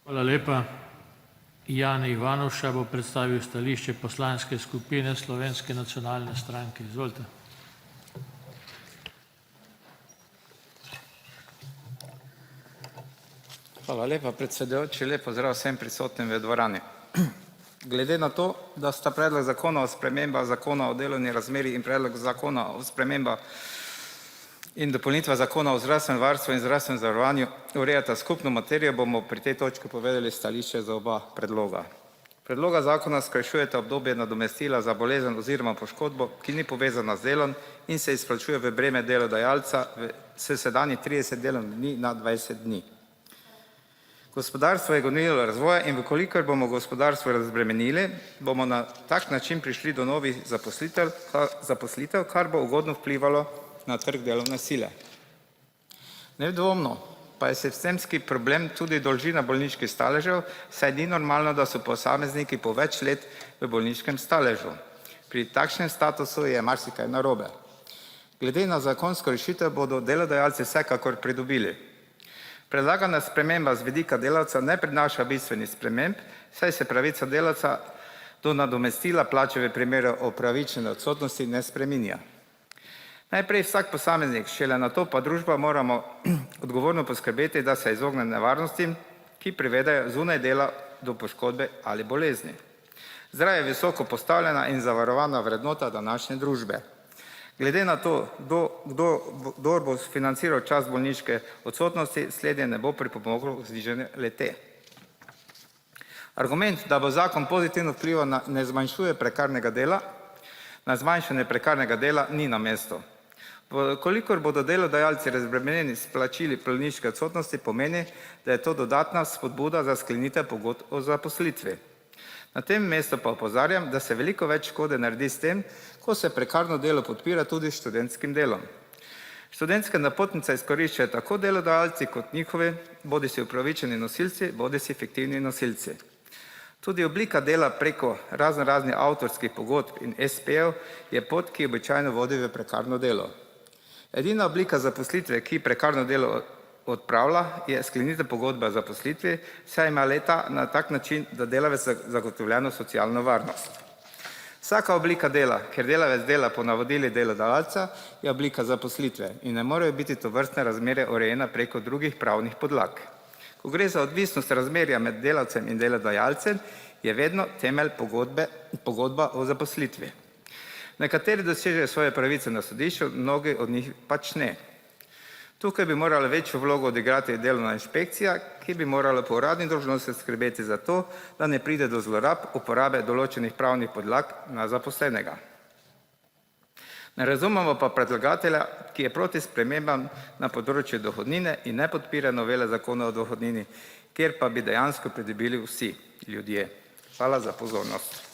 Hvala lepa. Jani Ivanuša bo predstavil stališče Poslanske skupine Slovenske nacionalne stranke. Izvolite. Hvala lepa, predsedujoči. Lep pozdrav vsem prisotnim v dvorani. Glede na to, da sta predlog zakona o spremembah Zakona o delovnih razmerjih in predlog zakona o spremembah in dopolnitvah Zakona o zdravstvenem varstvu in zdravstvenem zavarovanju urejata skupno materijo, bomo pri tej točki povedali stališče za oba predloga. Predloga zakona skrajšujeta obdobje nadomestila za bolezen oziroma poškodbo, ki ni povezana z delom in se izplačuje v breme delodajalca s sedanjih 30 delovnih dni na 20 dni. Gospodarstvo je gonilo razvoja in če bomo gospodarstvo razbremenili, bomo na tak način prišli do novih zaposlitev, kar bo ugodno vplivalo na trg delovne sile. Nedvomno pa je sistemski problem tudi dolžina bolniških staležev, saj ni normalno, da so posamezniki po več let v bolniškem staležu. Pri takšnem statusu je marsikaj narobe. Glede na zakonsko rešitev bodo delodajalci vsekakor pridobili. Predlagana sprememba z vidika delavca ne prinaša bistvenih sprememb, saj se pravica delavca do nadomestila plače v primeru opravičene odsotnosti ne spreminja. Najprej vsak posameznik, šele nato pa družba moramo odgovorno poskrbeti, da se izogne nevarnostim, ki privedejo zunaj dela do poškodbe ali bolezni. Zdravje je visoko postavljena in zavarovana vrednota današnje družbe. Glede na to, kdor bo financiral čas bolniške odsotnosti, slednje ne bo pripomoglo k znižanju le-te. Argument, da bo zakon pozitivno vplival na zmanjšanje prekarnega dela, ni na mestu. Kolikor bodo delodajalci razbremenjeni s plačili bolniške odsotnosti, pomeni, da je to dodatna spodbuda za sklenitev pogodb o zaposlitvi. Na tem mestu pa opozarjam, da se veliko več škode naredi s tem, ko se prekarno delo podpira tudi s študentskim delom. Študentske napotnice izkoriščajo tako delodajalci kot njihovi bodisi upravičeni nosilci bodisi fiktivni nosilci. Tudi oblika dela preko raznoraznih avtorskih pogodb in espejev je pot, ki običajno vodi v prekarno delo. Edina oblika zaposlitve, ki prekarno delo odpravlja, je sklenitev pogodbe o zaposlitvi, saj ima le-ta na tak način, da delavec zagotovljeno socialno varnost. Vsaka oblika dela, kjer delavec dela po navodilih delodajalca, je oblika zaposlitve in ne morejo biti tovrstne razmere urejene preko drugih pravnih podlag. Ko gre za odvisnost razmerja med delavcem in delodajalcem, je vedno temelj pogodba o zaposlitvi. Nekateri dosežejo svoje pravice na sodišču, mnogi od njih pač ne. Tukaj bi morala večjo vlogo odigrati delovna inšpekcija, ki bi morala po uradni dolžnosti skrbeti za to, da ne pride do zlorab uporabe določenih pravnih podlag na zaposlenega. Ne razumemo pa predlagatelja, ki je proti spremembam na področju dohodnine in ne podpira novele Zakona o dohodnini, kjer pa bi dejansko pridobili vsi ljudje. Hvala za pozornost.